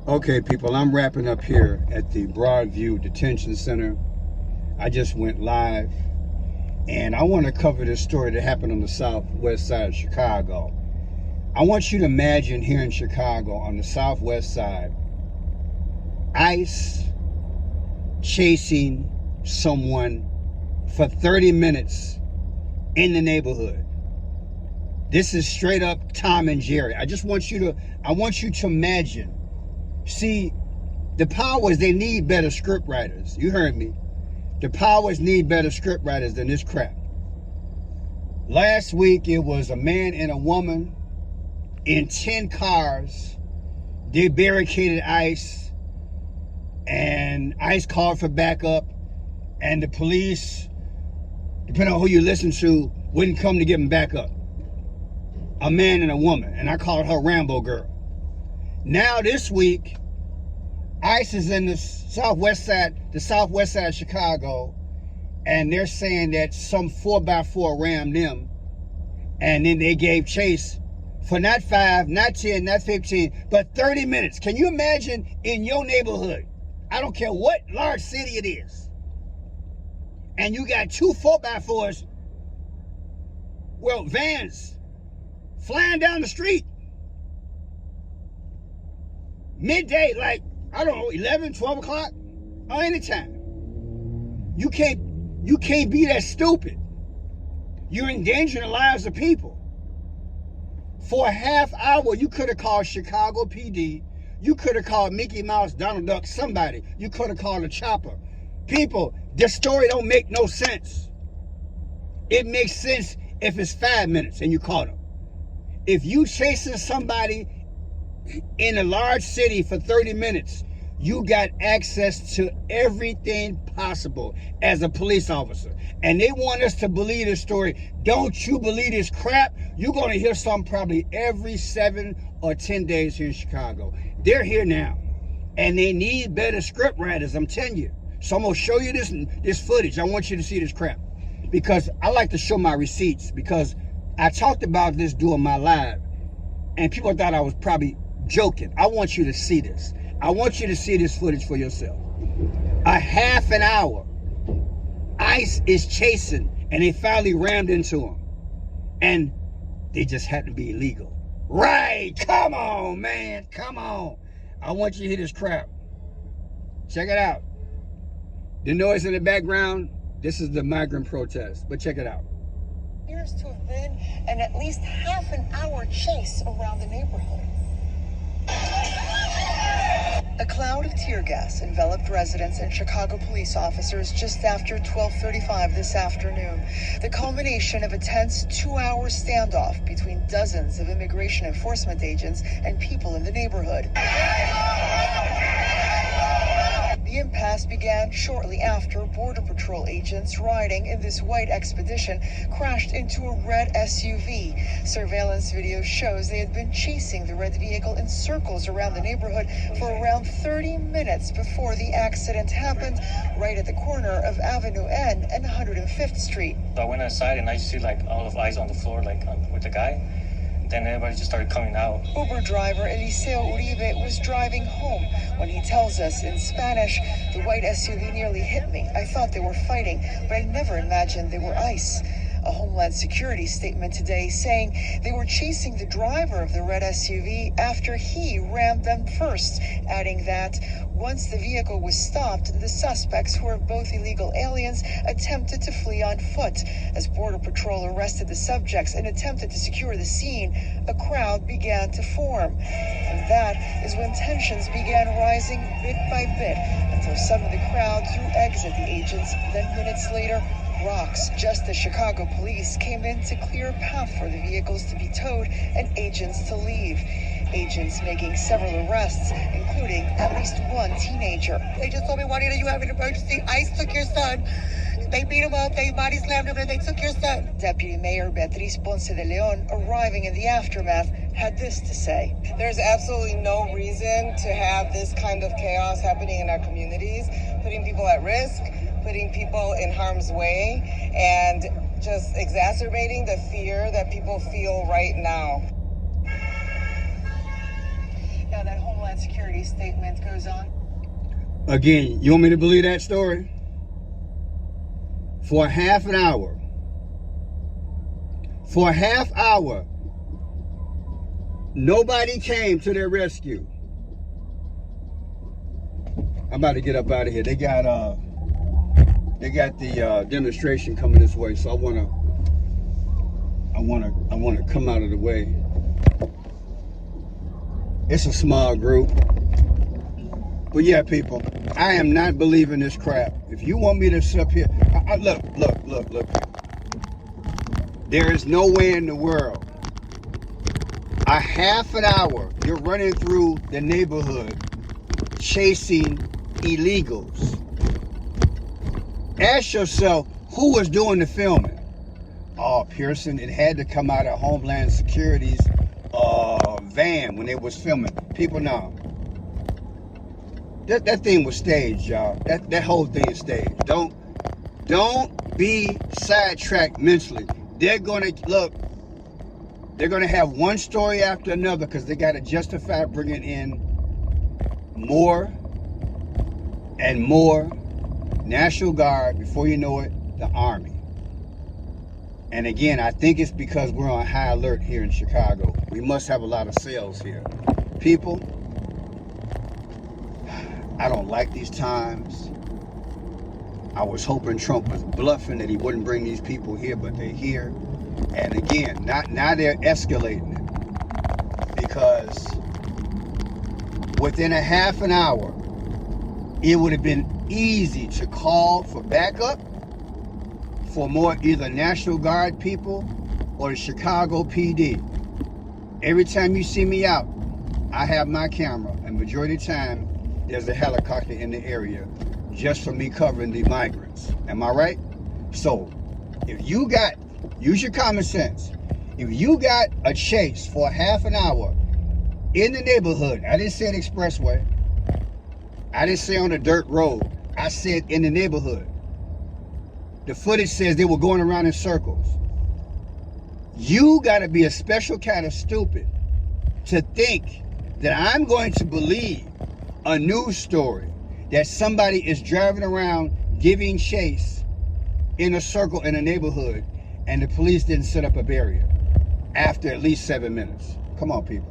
Okay, people, I'm wrapping up here at the Broadview Detention Center. I just went live, and I want to cover this story that happened on the southwest side of Chicago. I want you to imagine here in Chicago on the southwest side, ICE chasing someone for 30 minutes in the neighborhood. This is straight up Tom and Jerry. I want you to imagine. See, the powers, they need better script writers. You heard me. The powers need better script writers than this crap. Last week, it was a man and a woman in 10 cars. They barricaded ICE, and ICE called for backup, and the police, depending on who you listen to, wouldn't come to give them backup. A man and a woman, and I called her Rambo Girl. Now this week, ICE is in the southwest side of Chicago, and they're saying that some 4x4 rammed them, and then they gave chase for not 5, not 10, not 15, but 30 minutes. Can you imagine in your neighborhood? I don't care what large city it is, and you got 2 4x4s, well, vans, flying down the street. Midday, like, I don't know, 11, 12 o'clock, or anytime. You can't be that stupid. You're endangering the lives of people. For a half hour, you could have called Chicago PD. You could have called Mickey Mouse, Donald Duck, somebody. You could have called a chopper. People, this story don't make no sense. It makes sense if it's 5 minutes and you caught them. If you chasing somebody in a large city for 30 minutes, you got access to everything possible as a police officer. And they want us to believe this story. Don't you believe this crap? You're going to hear something probably every 7 or 10 days here in Chicago. They're here now, and they need better script writers, I'm telling you. So I'm going to show you this footage. I want you to see this crap, because I like to show my receipts, because I talked about this during my live, and people thought I was probably joking. I want you to see this. I want you to see this footage for yourself. A half an hour, ICE is chasing, and they finally rammed into him. And they just had to be illegal. Right, come on, man, come on. I want you to hear this crap. Check it out. The noise in the background, this is the migrant protest, but check it out. Appears to have been an at least half an hour chase around the neighborhood. A cloud of tear gas enveloped residents and Chicago police officers just after 12:35 this afternoon, the culmination of a tense 2-hour standoff between dozens of immigration enforcement agents and people in the neighborhood. The impasse began shortly after Border Patrol agents riding in this white expedition crashed into a red SUV. Surveillance video shows they had been chasing the red vehicle in circles around the neighborhood for around 30 minutes before the accident happened, right at the corner of Avenue N and 105th Street. So I went outside and I see like all of eyes on the floor, like with the guy. Then everybody just started coming out. Uber driver Eliseo Uribe was driving home when he tells us in Spanish, "The white SUV nearly hit me. I thought they were fighting, but I never imagined they were ICE." A Homeland Security statement today saying they were chasing the driver of the red SUV after he rammed them first, adding that once the vehicle was stopped, the suspects, who are both illegal aliens, attempted to flee on foot. As Border Patrol arrested the subjects and attempted to secure the scene, a crowd began to form. And that is when tensions began rising bit by bit until some of the crowd threw eggs at the agents, then minutes later, rocks, just as Chicago police came in to clear a path for the vehicles to be towed and agents to leave. Agents making several arrests, including at least one teenager. They just told me, Juanita, you have an emergency. ICE took your son. They beat him up, they body slammed him, and they took your son. Deputy Mayor Beatriz Ponce de Leon, arriving in the aftermath, had this to say. There's absolutely no reason to have this kind of chaos happening in our communities, putting people at risk, putting people in harm's way, and just exacerbating the fear that people feel right now. Now, that Homeland Homeland Security statement goes on. Again, you want me to believe that story? For half an hour. For a half hour, nobody came to their rescue. I'm about to get up out of here. They got the demonstration coming this way, so I wanna come out of the way. It's a small group, but yeah, people, I am not believing this crap. If you want me to sit up here, look. There is no way in the world, a half an hour, you're running through the neighborhood chasing illegals. Ask yourself, who was doing the filming? Oh, Pearson, it had to come out of Homeland Security's van when they was filming. People know. That thing was staged, y'all. That whole thing is staged. Don't be sidetracked mentally. They're gonna have one story after another because they gotta justify bringing in more and more National Guard. Before you know it, the Army. And again, I think it's because we're on high alert here in Chicago. We must have a lot of sales here. People, I don't like these times. I was hoping Trump was bluffing that he wouldn't bring these people here, but they're here. And again, now they're escalating it. Because within a half an hour, it would have been easy to call for backup for more either National Guard people or the Chicago PD. Every time you see me out, I have my camera, and majority of the time, there's a helicopter in the area just for me covering the migrants. Am I right? So, if you use your common sense. If you got a chase for half an hour in the neighborhood, I didn't say an expressway, I didn't say on a dirt road, I said in the neighborhood. The footage says they were going around in circles. You gotta be a special kind of stupid to think that I'm going to believe a news story that somebody is driving around giving chase in a circle in a neighborhood and the police didn't set up a barrier after at least 7 minutes. Come on, people.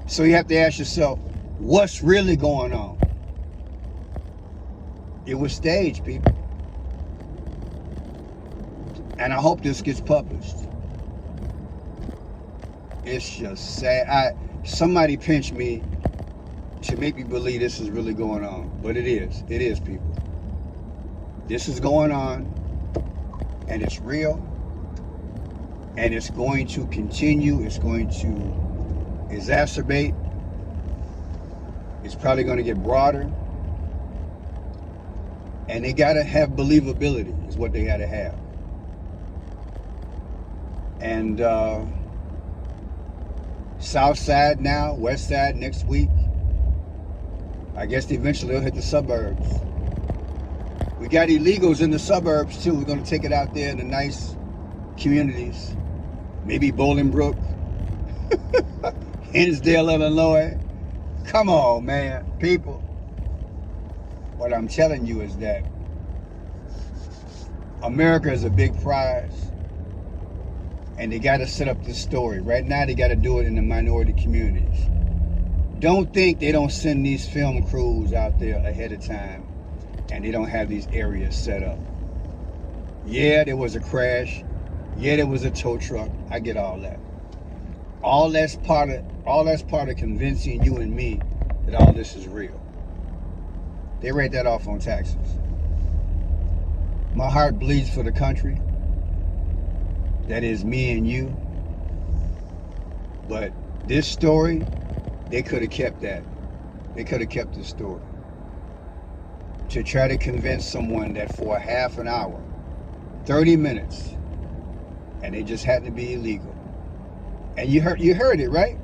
So you have to ask yourself, what's really going on? It was staged, people. And I hope this gets published. It's just sad. Somebody pinched me to make me believe this is really going on. But it is. It is, people. This is going on. And it's real. And it's going to continue. It's going to exacerbate. It's probably going to get broader. And they got to have believability is what they got to have. And South Side now, West Side next week. I guess eventually they'll hit the suburbs. We got illegals in the suburbs too. We're going to take it out there in the nice communities. Maybe Bolingbrook, Hinsdale, Illinois. Come on, man, people. What I'm telling you is that America is a big prize. And they got to set up this story. Right now, they got to do it in the minority communities. Don't think they don't send these film crews out there ahead of time and they don't have these areas set up. Yeah, there was a crash. Yeah, there was a tow truck. I get all that. All that's part of convincing you and me that all this is real. They write that off on taxes. My heart bleeds for the country. That is me and you. But this story, they could have kept that. They could have kept this story. To try to convince someone that for a half an hour, 30 minutes, and they just happened to be illegal. And you heard it, right?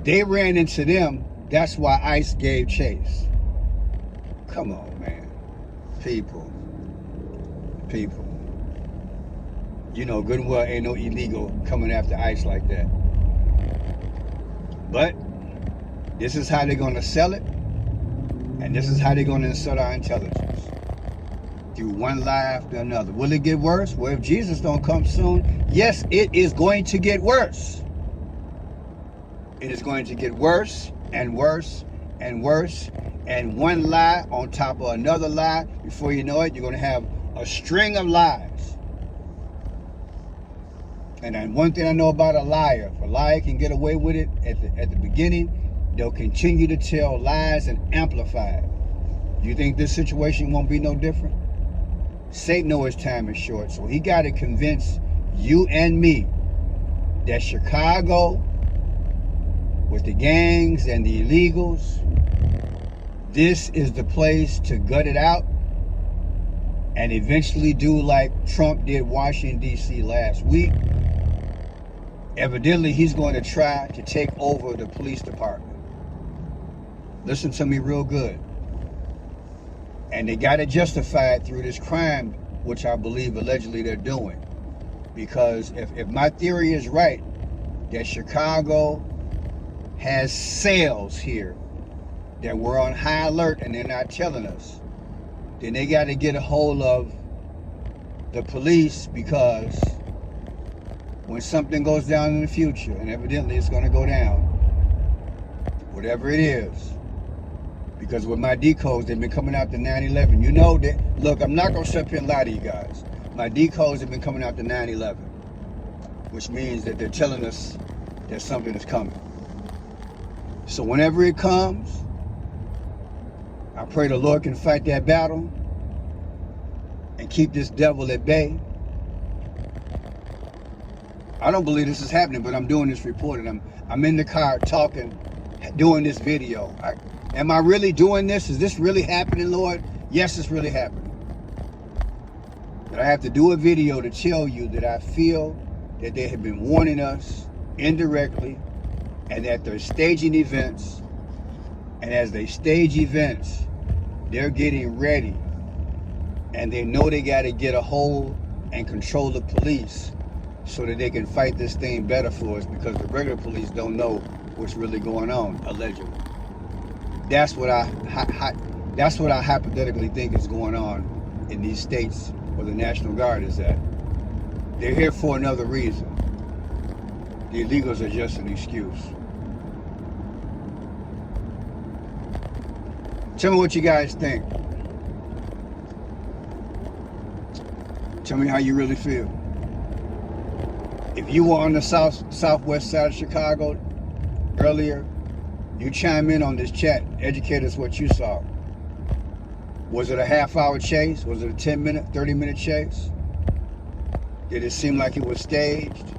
They ran into them. That's why ICE gave chase. Come on, man. People. You know good and well ain't no illegal coming after ICE like that. But This is how they're going to sell it, and this is how they're going to insert our intelligence. Through one lie after another. Will it get worse? Well, if Jesus don't come soon, yes, it is going to get worse. It is going to get worse and worse and worse, and one lie on top of another lie. Before you know it, you're going to have a string of lies. And then one thing I know about a liar, if a liar can get away with it at the beginning, they'll continue to tell lies and amplify it. You think this situation won't be no different? Satan knows his time is short, so he got to convince you and me that Chicago, with the gangs and the illegals, this is the place to gut it out and eventually do like Trump did Washington, D.C. last week. Evidently, he's going to try to take over the police department. Listen to me real good. And they got to justify it through this crime, which I believe allegedly they're doing. Because if my theory is right, that Chicago has cells here that we're on high alert and they're not telling us, then they got to get a hold of the police, because when something goes down in the future, and evidently it's going to go down, whatever it is, because with my decodes, they've been coming out to 9/11. You know that, look, I'm not going to sit up here and lie to you guys. My decodes have been coming out to 9/11, which means that they're telling us that something is coming. So whenever it comes, I pray the Lord can fight that battle and keep this devil at bay. I don't believe this is happening, but I'm doing this report, and I'm in the car talking, doing this video. Am I really doing this? Is this really happening, Lord? Yes, it's really happening. But I have to do a video to tell you that I feel that they have been warning us indirectly, and that they're staging events. And as they stage events, they're getting ready. And they know they got to get a hold and control the police so that they can fight this thing better for us, because the regular police don't know what's really going on, allegedly. That's what I hypothetically think is going on in these states where the National Guard is at. They're here for another reason. The illegals are just an excuse. Tell me what you guys think. Tell me how you really feel. If you were on the southwest side of Chicago earlier, you chime in on this chat. Educate us what you saw. Was it a half-hour chase? Was it a 10-minute, 30-minute chase? Did it seem like it was staged?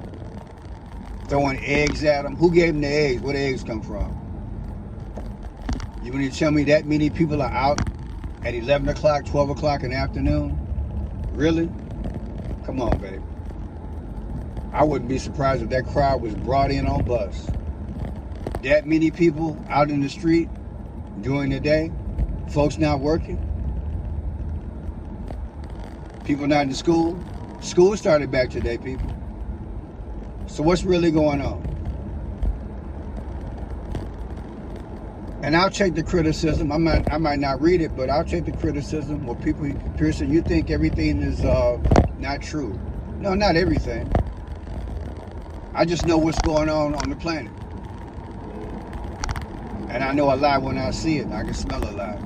Throwing eggs at them? Who gave them the eggs? Where the eggs come from? You want to tell me that many people are out at 11 o'clock, 12 o'clock in the afternoon? Really? Come on, baby. I wouldn't be surprised if that crowd was brought in on bus. That many people out in the street during the day, folks not working, people not in school. School started back today, people. So what's really going on? And I'll take the criticism. I might not read it, but I'll take the criticism. Well, Pearson, you think everything is not true. No, not everything. I just know what's going on the planet. And I know a lie when I see it. I can smell a lie.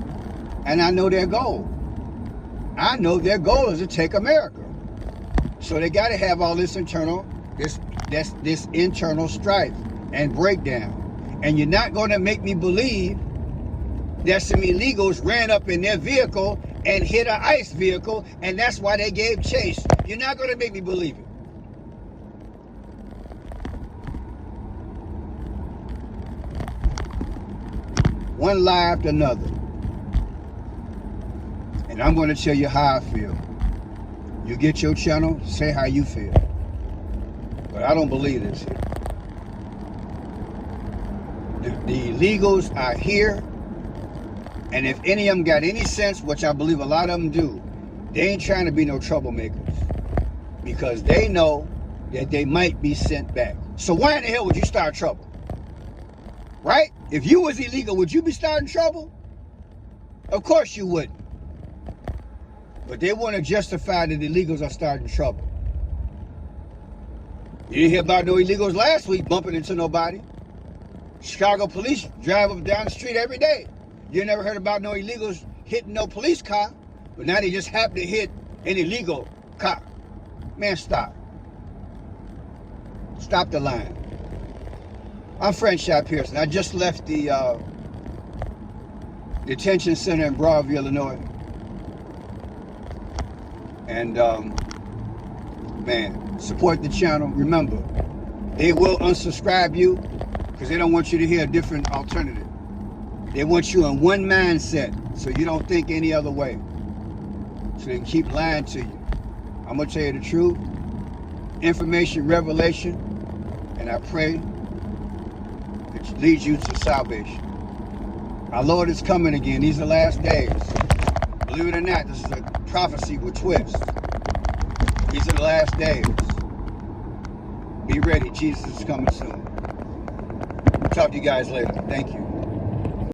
And I know their goal. I know their goal is to take America. So they got to have all this internal strife and breakdown. And you're not going to make me believe that some illegals ran up in their vehicle and hit an ICE vehicle, and that's why they gave chase. You're not going to make me believe it. One lie after another. And I'm going to tell you how I feel. You get your channel, say how you feel. But I don't believe this here. The illegals are here, and if any of them got any sense, which I believe a lot of them do, they ain't trying to be no troublemakers, because they know that they might be sent back. So why in the hell would you start trouble? Right? If you was illegal, would you be starting trouble? Of course you wouldn't. But they want to justify that illegals are starting trouble. You didn't hear about no illegals last week bumping into nobody. Chicago police drive up down the street every day. You never heard about no illegals hitting no police car, but now they just happen to hit an illegal car. Man, stop. Stop the line. I'm Franchot Pearson. I just left the detention center in Broadview, Illinois. And, man, support the channel. Remember, they will unsubscribe you because they don't want you to hear a different alternative. They want you in one mindset so you don't think any other way. So they can keep lying to you. I'm going to tell you the truth. Information, revelation, and I pray that leads you to salvation. Our Lord is coming again. These are the last days. Believe it or not, this is a prophecy with twists. These are the last days. Be ready. Jesus is coming soon. Talk to you guys later. Thank you.